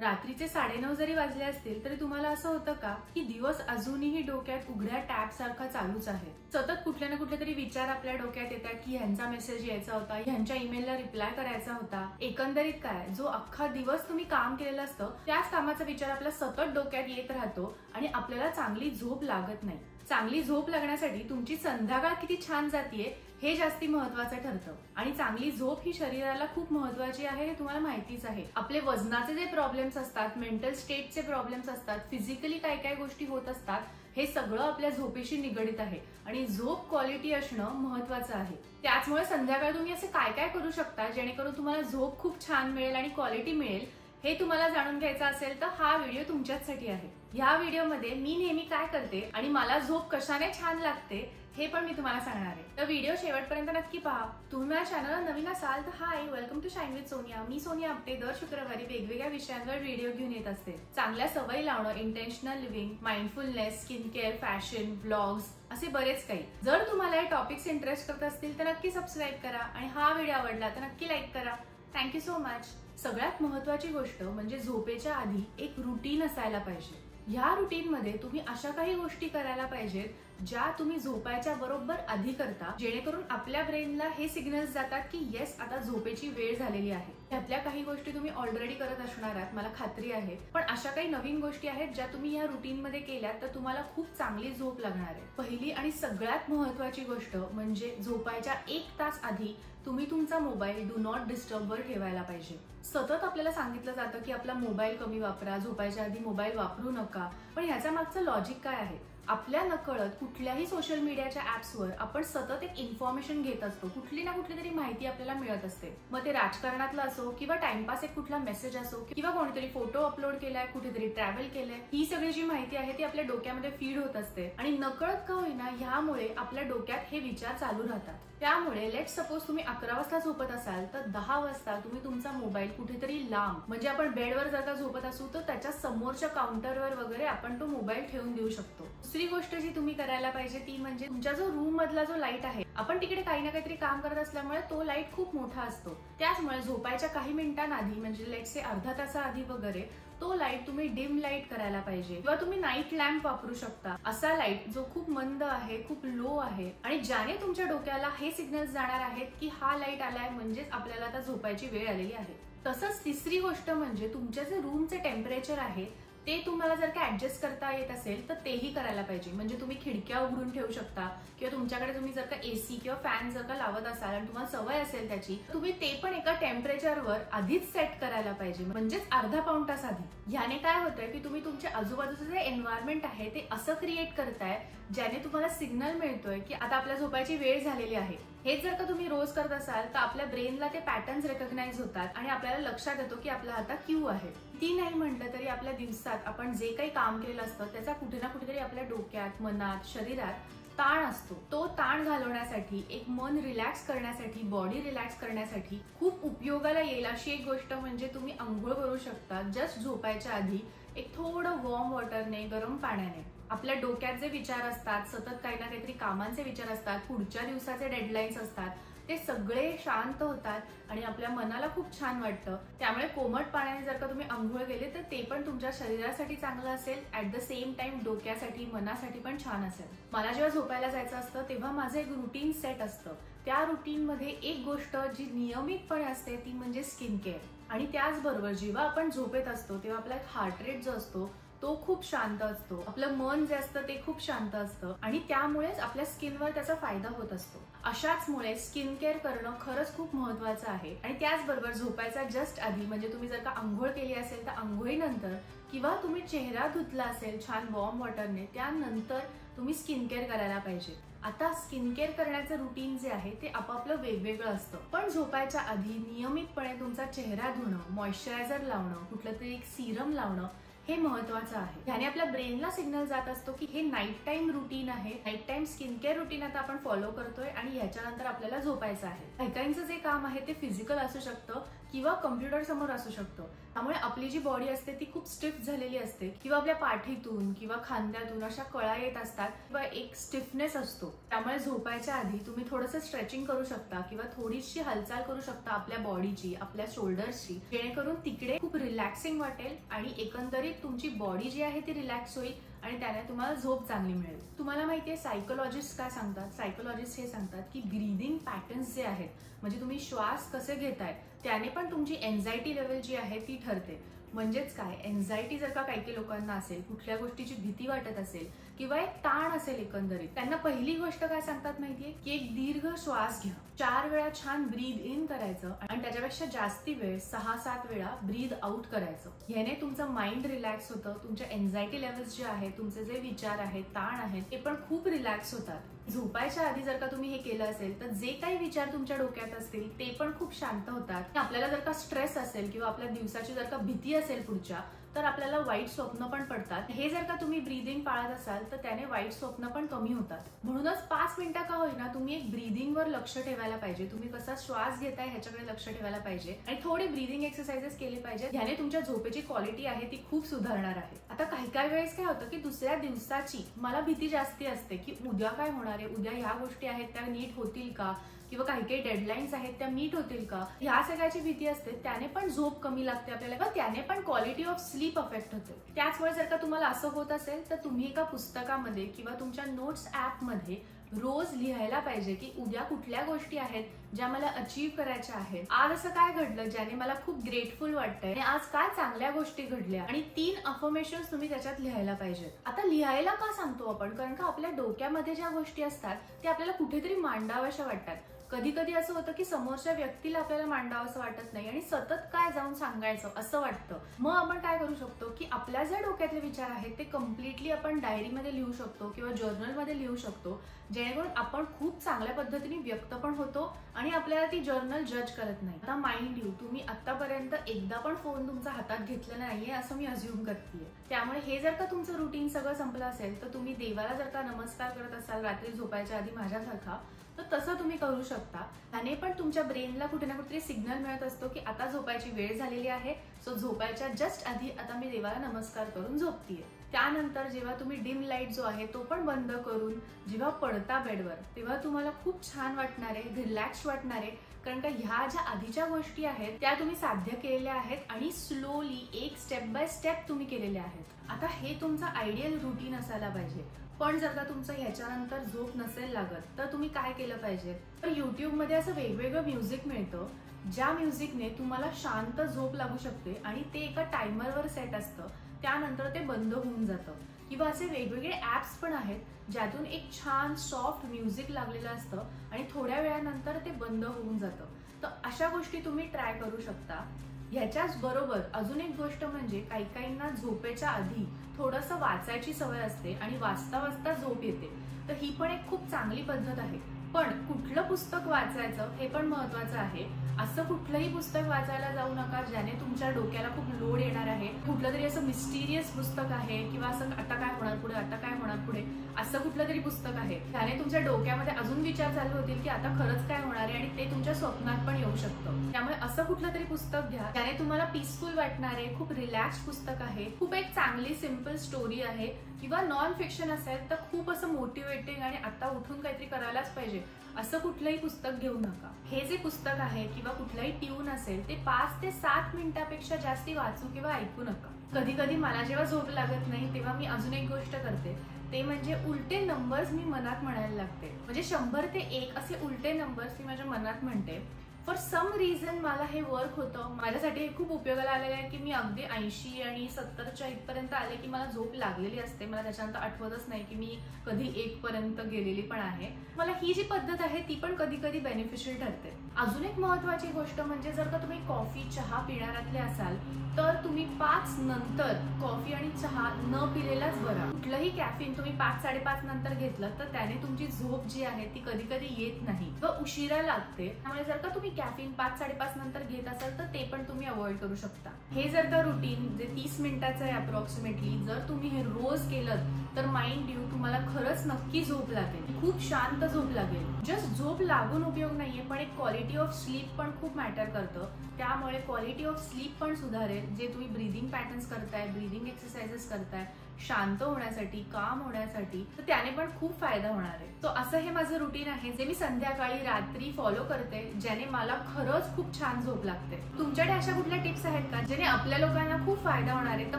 रात्रीचे 9:30 जरी वाजले असतील तरी तुम्हाला असं होतं का की दिवस अजूनही डोक्यात उघड्या टॅब सारखा चालूच आहे? सतत कुठले ना कुठले तरी विचार आपल्या डोक्यात येतात की ह्यांचा मेसेज यायचा होता, ह्यांच्या ईमेलला रिप्लाय करायचा होता. एकंदरीत काय, जो अख्खा दिवस तुम्ही काम केलेलं असतं त्याच कामाचा विचार आपल्या सतत डोक्यात येत राहतो आणि आपल्याला चांगली झोप लागत नाही. चांगली झोप लागण्यासाठी तुमची संध्याकाळ किती छान जातीये हे जास्ती महत्वाचं ठरतं. आणि चांगली झोप ही शरीराला खूप महत्वाची आहे हे तुम्हाला माहितीच आहे. आपले वजनाचे जे प्रॉब्लेम्स असतात, मेंटल स्टेटचे प्रॉब्लेम्स असतात, फिजिकली काय काय गोष्टी होत असतात, हे सगळं आपल्या झोपेशी निगडित आहे आणि झोप क्वालिटी असणं महत्वाचं आहे. त्याचमुळे संध्याकाळ तुम्ही असे काय काय करू शकता जेणेकरून तुम्हाला झोप खूप छान मिळेल आणि क्वालिटी मिळेल हे तुम्हाला जाणून घ्यायचं असेल तर हा व्हिडिओ तुमच्यासाठी आहे. या व्हिडिओमध्ये मी नेहमी काय करते आणि मला झोप कशाने छान लागते हे पण मी तुम्हाला सांगणार आहे. तर व्हिडिओ शेवटपर्यंत नक्की पहा. तुम्ही माझ्या चॅनलला नवीन असाल तर hi, welcome to shine with Sonia. मी सोनिया आपटे दर शुक्रवारी वेगवेगळ्या विषयांवर व्हिडिओ घेऊन येत असते. चांगल्या सवयी लावणं, intentional living, mindfulness, skin care, fashion, blogs असे बरेच काही. जर तुम्हाला हे टॉपिक्स इंटरेस्ट करत असतील तर नक्की सबस्क्राईब करा आणि हा व्हिडिओ आवडला तर नक्की लाईक करा. Thank you so much. सगळ्यात महत्वाची गोष्ट म्हणजे झोपेच्या आधी एक रुटीन असायला पाहिजे. ह्या रुटीन मध्ये तुम्ही अशा काही गोष्टी करायला पाहिजेत ज्या तुम्ही झोपायच्या बरोबर आधी करता, जेणेकरून आपल्या ब्रेनला हे सिग्नल्स जातात की येस आता झोपेची वेळ झालेली आहे. त्यातल्या काही गोष्टी तुम्ही ऑलरेडी करत असणार आहात मला खात्री आहे, पण अशा काही नवीन गोष्टी आहेत ज्या तुम्ही या रुटीन मध्ये केल्यात तर तुम्हाला खूप चांगली झोप लागणार आहे. पहिली आणि सगळ्यात महत्वाची गोष्ट म्हणजे झोपायच्या 1 तास आधी तुम्ही तुमचा मोबाईल डू नॉट डिस्टर्ब वर ठेवायला पाहिजे. सतत आपल्याला सांगितलं जातं की आपला मोबाईल कमी वापरा, झोपायच्या आधी मोबाईल वापरू नका, पण ह्याच्या मागचं लॉजिक काय आहे? आपल्या नकळत कुठल्याही सोशल मीडियाच्या ऍप्सवर आपण सतत एक इन्फॉर्मेशन घेत असतो, कुठली ना कुठली तरी माहिती आपल्याला मिळत असते. मग ते राजकारणातलं असो किंवा टाइमपास एक कुठला मेसेज असो किंवा कोणीतरी फोटो अपलोड केलाय, कुठेतरी ट्रॅव्हल केलंय, ही सगळी जी माहिती आहे ती आपल्या डोक्यामध्ये फीड होत असते आणि नकळत का होईना ह्यामुळे आपल्या डोक्यात हे विचार चालू राहतात. त्यामुळे लेट सपोज तुम्ही 11 वाजता झोपत असाल तर 10 वाजता तुम्ही तुमचा मोबाईल कुठेतरी लांब, म्हणजे आपण बेडवर जर का झोपत असू तर त्याच्या समोरच्या काउंटरवर वगैरे आपण तो मोबाईल ठेवून देऊ शकतो. दुसरी गोष्ट जी तुम्ही करायला पाहिजे ती म्हणजे तुमच्या जो रूम मधला जो लाईट आहे, आपण तिकडे काही ना काहीतरी काम करत असल्यामुळे तो लाईट खूप मोठा असतो. त्याचमुळे झोपायच्या काही मिनिटांआधी म्हणजे लेट से अर्धा तासाआधी वगैरे तो लाईट तुम्ही डिम लाईट करायला पाहिजे किंवा तुम्ही नाईट लॅम्प वापरू शकता. असा लाईट जो खूप मंद आहे, खूप लो आहे आणि ज्याने तुमच्या डोक्याला हे सिग्नल्स जाणार आहेत की हा लाईट आलाय म्हणजेच आपल्याला आता झोपायची वेळ आलेली आहे. तसंच तिसरी गोष्ट म्हणजे तुमच्या जे रूमचे टेम्परेचर आहे ते तुम्हाला जर का ऍडजस्ट करता येत असेल तर तेही करायला पाहिजे. म्हणजे तुम्ही खिडक्या उघडून ठेवू शकता किंवा तुमच्याकडे तुम्ही जर का एसी किंवा फॅन जर का लावत असाल आणि तुम्हाला सवय असेल त्याची, तुम्ही ते पण एका टेम्परेचरवर आधीच सेट करायला पाहिजे, म्हणजेच अर्धा पाऊण तास आधी. ह्याने काय होतंय की तुम्ही तुमच्या आजूबाजूचं जे एन्व्हायरमेंट आहे ते असं क्रिएट करताय ज्याने तुम्हाला सिग्नल मिळतोय की आता आपल्या झोपायची वेळ झालेली आहे. हे जर का तुम्ही रोज करत असाल तर आपल्या ब्रेनला ते पॅटर्न्स रेकग्नाइज होतात आणि आपल्याला लक्षात येतो की आपला आता क्यू आहे. ती नाही म्हटलं तरी आपल्या दिवसात आपण जे काही काम केलेलं असतं त्याचा कुठे ना कुठेतरी आपल्या डोक्यात, मनात, शरीरात ताण असतो. तो ताण घालवण्यासाठी, एक मन रिलॅक्स करण्यासाठी, बॉडी रिलॅक्स करण्यासाठी खूप उपयोगाला येईल अशी एक गोष्ट म्हणजे तुम्ही आंघोळ करू शकता जस्ट झोपायच्या आधी एक थोडं वॉर्म वॉटरने, गरम पाण्याने. आपल्या डोक्यात जे विचार असतात, सतत काही ना काहीतरी कामांचे विचार असतात, पुढच्या दिवसाचे डेडलाईन्स असतात, ते सगळे शांत होतात आणि आपल्या मनाला खूप छान वाटतं. त्यामुळे कोमट पाण्याने जर का तुम्ही आंघोळ केले तर ते पण तुमच्या शरीरासाठी चांगलं असेल, ऍट द सेम टाइम डोक्यासाठी, मनासाठी पण छान असेल. मला जेव्हा झोपायला जायचं असतं तेव्हा माझं एक रुटीन सेट असतं. त्या रुटीन मध्ये एक गोष्ट जी नियमितपणे असते ती म्हणजे स्किन केअर. आणि त्याचबरोबर जेव्हा आपण झोपेत असतो तेव्हा आपला एक हार्ट रेट जो असतो तो खूप शांत असतो, आपलं मन जे असतं ते खूप शांत असतं आणि त्यामुळेच आपल्या स्किनवर त्याचा फायदा होत असतो. अशाचमुळे स्किन केअर करणं खरंच खूप महत्वाचं आहे. आणि त्याचबरोबर झोपायचा जस्ट आधी म्हणजे तुम्ही जर का आंघोळ केली असेल तर आंघोळीनंतर किंवा तुम्ही चेहरा धुतला असेल छान वॉर्म वॉटरने, त्यानंतर तुम्ही स्किन केअर करायला पाहिजे. आता स्किन केअर करण्याचं रुटीन जे आहे ते आपापलं वेगवेगळं असतं, पण झोपायच्या आधी नियमितपणे तुमचा चेहरा धुणं, मॉइश्चरायझर लावणं, कुठलं तरी एक सिरम लावणं हे महत्वाचं आहे. याने आपल्या ब्रेनला सिग्नल जात असतो की हे नाईट टाइम रुटीन आहे, night time skin care routine आता आपण फॉलो करतोय आणि ह्याच्यानंतर आपल्याला झोपायचं आहे. काहींचं जे काम आहे ते फिजिकल असू शकतं किंवा कम्प्युटर समोर असू शकतो. त्यामुळे आपली जी बॉडी असते ती खूप स्टिफ झालेली असते किंवा आपल्या पाठीतून किंवा खांद्यातून अशा कळा येत असतात किंवा एक स्टिफनेस असतो. त्यामुळे झोपायच्या आधी तुम्ही थोडंसं स्ट्रेचिंग करू शकता किंवा थोडीशी हालचाल करू शकता आपल्या बॉडीची, आपल्या शोल्डर्सची, जेणेकरून तिकडे खूप रिलॅक्सिंग वाटेल आणि एकंदरीत तुमची बॉडी जी आहे ती रिलॅक्स होईल आणि त्याने तुम्हाला झोप चांगली मिळेल. तुम्हाला माहितीये सायकोलॉजिस्ट काय सांगतात? सायकोलॉजिस्ट हे सांगतात की ब्रीदिंग पॅटर्न्स जे आहेत, म्हणजे तुम्ही श्वास कसे घेताय त्याने पण तुमची एन्झायटी लेवल जी आहे ती ठरते. म्हणजेच काय, एन्झायटी जर का काही लोकांना असेल, कुठल्या गोष्टीची भीती वाटत असेल किंवा एक ताण असेल एकंदरीत, त्यांना पहिली गोष्ट काय सांगतात माहितीये की एक दीर्घ श्वास घ्या, 4 वेळा छान ब्रीद इन करायचं आणि त्याच्यापेक्षा जास्ती वेळ 6-7 वेळा ब्रीद आउट करायचं. ह्याने तुमचं माइंड रिलॅक्स होतं, तुमच्या एन्झायटी लेवल्स जे आहेत, तुमचे जे विचार आहेत, ताण आहेत, ते पण खूप रिलॅक्स होतात. झोपायच्या आधी जर का तुम्ही हे केलं असेल तर जे काही विचार तुमच्या डोक्यात असतील ते पण खूप शांत होतात. आपल्याला जर का स्ट्रेस असेल किंवा आपल्या दिवसाची जर का भीती असेल पुढच्या, तर आपल्याला वाईट स्वप्न पण पडतात. हे जर का तुम्ही ब्रीदिंग पाळत असाल तर त्याने वाईट स्वप्न पण कमी होतात. म्हणूनच 5 मिनिटं का होईना तुम्ही एक ब्रीदिंग वर लक्ष ठेवायला पाहिजे. तुम्ही कसा श्वास घेताय ह्याच्याकडे लक्ष ठेवायला पाहिजे आणि थोडी ब्रीदिंग एक्सरसाइजेस केली पाहिजे. ह्याने तुमच्या झोपेची क्वालिटी आहे ती खूप सुधारणार आहे. आता काही वेळेस काय होतं की दुसऱ्या दिवसाची मला भीती जास्ती असते की उद्या काय होणार आहे, उद्या ह्या गोष्टी आहेत त्या नीट होतील का, किंवा काही डेडलाईन्स आहेत त्या मीट होतील का, ह्या सगळ्याची भीती असते. त्याने पण झोप कमी लागते आपल्याला, त्याने पण क्वालिटी ऑफ स्लीप अफेक्ट होते. त्याचमुळे जर का तुम्हाला असं होत असेल तर तुम्ही एका पुस्तकामध्ये किंवा तुमच्या नोट्स ऍप मध्ये रोज लिहायला पाहिजे की उद्या कुठल्या गोष्टी आहेत ज्या मला अचीव करायच्या आहेत, आज असं काय घडलं ज्याने मला खूप ग्रेटफुल वाटतंय आणि आज काय चांगल्या गोष्टी घडल्या, आणि 3 अफर्मेशन्स तुम्ही त्याच्यात लिहायला पाहिजेत. आता लिहायला का सांगतो आपण? कारण का आपल्या डोक्यामध्ये ज्या गोष्टी असतात त्या आपल्याला कुठेतरी मांडाव्याशा वाटतात. कधी कधी असं होतं की समोरच्या व्यक्तीला आपल्याला मांडावं असं वाटत नाही आणि सतत काय जाऊन सांगायचं असं वाटतं. मग आपण काय करू शकतो की आपल्या जे डोक्यातले विचार आहेत ते कम्प्लिटली आपण डायरीमध्ये लिहू शकतो किंवा जर्नलमध्ये लिहू शकतो, जेणेकरून आपण खूप चांगल्या पद्धतीने व्यक्त पण होतो आणि आपल्याला ती जर्नल जज करत नाही. आता माइंड यू, तुम्ही आतापर्यंत एकदा पण फोन तुमच्या हातात घेतला नाहीये असं मी अज्युम करतेय. त्यामुळे हे जर का तुमचं रुटीन सगळं संपलं असेल तर तुम्ही देवाला जर का नमस्कार करत असाल रात्री झोपायच्या आधी माझ्यासारखा, तर तसं तुम्ही करू शकता. त्याने पण तुमच्या ब्रेनला कुठे ना कुठेतरी सिग्नल मिळत असतो की आता झोपायची वेळ झालेली आहे, सो झोपायच्या जस्ट आधी आता मी देवाला नमस्कार करून झोपतीये. त्यानंतर जेव्हा तुम्ही डिम लाईट जो आहे तो पण बंद करून जेव्हा पडता बेडवर, तेव्हा तुम्हाला खूप छान वाटणार आहे, रिलॅक्स वाटणार आहे. कारण का ह्या ज्या आधीच्या गोष्टी आहेत त्या तुम्ही साध्य केलेल्या आहेत आणि स्लोली एक स्टेप बाय स्टेप तुम्ही केलेल्या आहेत. आता हे तुमचं आयडियल रुटीन असायला पाहिजे. पण जर का तुमचं ह्याच्यानंतर झोप नसेल लागत तर तुम्ही काय केलं पाहिजे, तर युट्यूब मध्ये असं वेगवेगळं म्युझिक मिळतं ज्या म्युझिकने तुम्हाला शांत झोप लागू शकते आणि ते एका टायमरवर सेट असतं, त्यानंतर ते बंद होऊन जातं. किंवा असे वेगवेगळे ऍप्स पण आहेत ज्यातून एक छान सॉफ्ट म्युझिक लागलेलं असतं आणि थोड्या वेळानंतर ते बंद होऊन जातं. तर अशा गोष्टी तुम्ही ट्राय करू शकता. ह्याच्याच बरोबर अजून एक गोष्ट म्हणजे काहींना झोपेच्या आधी थोडंसं वाचायची सवय असते आणि वाचता वाचता झोप येते, तर ही पण एक खूप चांगली पद्धत आहे. पण कुठलं पुस्तक वाचायचं हे पण महत्वाचं आहे. असं कुठलंही पुस्तक वाचायला जाऊ नका ज्याने तुमच्या डोक्याला खूप लोड येणार आहे. कुठलं तरी असं मिस्टिरियस पुस्तक आहे किंवा असं आता काय होणार पुढे, आता काय होणार पुढे, असं कुठलं तरी पुस्तक आहे त्याने तुमच्या डोक्यामध्ये अजून विचार चालू होतील की आता खरंच काय होणार आहे आणि ते तुमच्या स्वप्नात पण येऊ शकतं. त्यामुळे असं कुठलं तरी पुस्तक घ्या त्याने तुम्हाला पीसफुल वाटणार आहे. खूप रिलॅक्स पुस्तक आहे, खूप एक चांगली सिंपल स्टोरी आहे, किंवा नॉन फिक्शन असेल तर खूप असं मोटिवेटिंग आणि आता उठून काहीतरी करायलाच पाहिजे असं कुठलंही पुस्तक घेऊ नका. हे जे पुस्तक आहे किंवा कुठलाही ट्यून असेल ते 5 ते 7 मिनिटापेक्षा जास्ती वाचू किंवा ऐकू नका. कधी कधी मला जेव्हा झोप लागत नाही तेव्हा मी अजून एक गोष्ट करते, ते म्हणजे उलटे नंबर्स मी मनात म्हणायला लागते. म्हणजे 100 ते 1 असे उलटे नंबर्स मी माझ्या मनात म्हणते. फॉर सम रिझन मला हे वर्क होतं, माझ्यासाठी हे खूप उपयोगाला आलेलं आहे की मी अगदी 80 आणि 70च्या इथपर्यंत आले की मला झोप लागलेली असते. मला त्याच्यानंतर आठवतच नाही की मी कधी 1 पर्यंत गेलेली पण आहे. मला ही जी पद्धत आहे ती पण कधी कधी बेनिफिशियल ठरते. अजून एक महत्वाची गोष्ट म्हणजे जर का तुम्ही कॉफी चहा पिणाऱ्यातले असाल तर तुम्ही 5 नंतर कॉफी आणि चहा न पिलेलाच बरा. कुठलंही कॅफिन तुम्ही 5-5:30 नंतर घेतलं तर त्याने तुमची झोप जी आहे ती कधी कधी येत नाही व उशिरा लागते. त्यामुळे जर का तुम्ही कॅफिन 5-5:30 नंतर घेत असाल तर ते पण तुम्ही अवॉइड करू शकता. हे जर का रुटीन जे 30 मिनिटाचं आहे अप्रॉक्सिमेटली, जर तुम्ही हे रोज केलं तर माइंड यू तुम्हाला खरंच नक्की झोप लागेल, खूप शांत झोप लागेल. जस्ट झोप लागून उपयोग नाहीये, पण एक क्वालिटी ऑफ स्लीप पण खूप मॅटर करतं. त्यामुळे क्वालिटी ऑफ स्लीप पण सुधारेल. जे तुम्ही ब्रीदिंग पॅटर्न्स करताय, ब्रीदिंग एक्सरसाइजेस करताय शांत होण्यासाठी, काम होण्यासाठी, तर त्याने पण खूप फायदा होणार आहे. तो असं हे माझं रुटीन आहे जे मी संध्याकाळी रात्री फॉलो करते, ज्याने मला खरंच खूप छान झोप लागते. तुमच्याकडे अशा कुठल्या टिप्स आहेत का ज्याने आपल्या लोकांना खूप फायदा होणार आहे? तर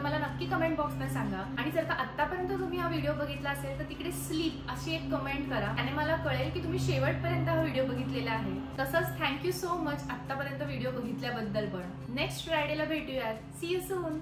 मला नक्की कमेंट बॉक्समध्ये सांगा. आणि जर का आतापर्यंत तुम्ही हा व्हिडिओ बघितला असेल तर तिकडे स्लीप अशी एक कमेंट करा आणि मला कळेल की तुम्ही शेवटपर्यंत हा व्हिडिओ बघितलेला आहे. तसंच थँक्यू सो मच आतापर्यंत व्हिडिओ बघितल्याबद्दल पण. नेक्स्ट फ्रायडेला भेटूयात. See you soon.